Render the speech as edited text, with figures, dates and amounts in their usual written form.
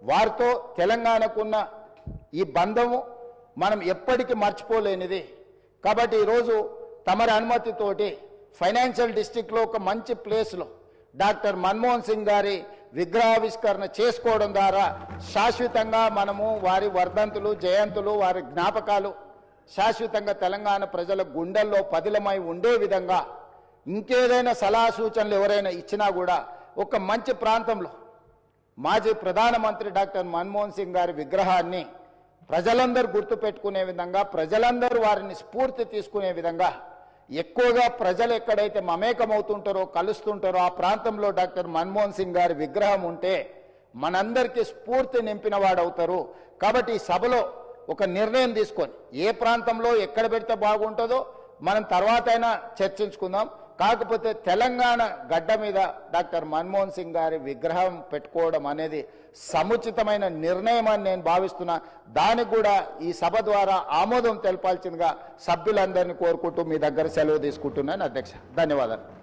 వారితో తెలంగాణకున్న ఈ బంధము మనం ఎప్పటికీ మర్చిపోలేనిది. కాబట్టి ఈరోజు తమరి అనుమతితోటి ఫైనాన్షియల్ డిస్ట్రిక్ట్లో ఒక మంచి ప్లేస్లో డాక్టర్ మన్మోహన్ సింగ్ గారి విగ్రహావిష్కరణ చేసుకోవడం ద్వారా శాశ్వతంగా మనము వారి వర్ధంతులు, జయంతులు, వారి జ్ఞాపకాలు శాశ్వతంగా తెలంగాణ ప్రజల గుండెల్లో పదిలమై ఉండే విధంగా ఇంకేదైనా సలహా సూచనలు ఎవరైనా ఇచ్చినా కూడా ఒక మంచి ప్రాంతంలో మాజీ ప్రధానమంత్రి డాక్టర్ మన్మోహన్ సింగ్ గారి విగ్రహాన్ని ప్రజలందరూ గుర్తుపెట్టుకునే విధంగా, ప్రజలందరూ వారిని స్ఫూర్తి తీసుకునే విధంగా, ఎక్కువగా ప్రజలు ఎక్కడైతే మమేకమవుతుంటారో, కలుస్తుంటారో ఆ ప్రాంతంలో డాక్టర్ మన్మోహన్ సింగ్ గారి విగ్రహం ఉంటే మనందరికీ స్ఫూర్తి నింపిన వాడవుతారు. కాబట్టి ఈ సభలో ఒక నిర్ణయం తీసుకొని ఏ ప్రాంతంలో ఎక్కడ పెడితే బాగుంటుందో మనం తర్వాత అయినా చర్చించుకుందాం. కాకపోతే తెలంగాణ గడ్డ మీద డాక్టర్ మన్మోహన్ సింగ్ గారి విగ్రహం పెట్టుకోవడం అనేది సముచితమైన నిర్ణయం అని నేను భావిస్తున్నా. దానికి కూడా ఈ సభ ద్వారా ఆమోదం తెలపాల్సిందిగా సభ్యులందరినీ కోరుకుంటూ మీ దగ్గర సెలవు తీసుకుంటున్నాను అధ్యక్ష. ధన్యవాదాలు.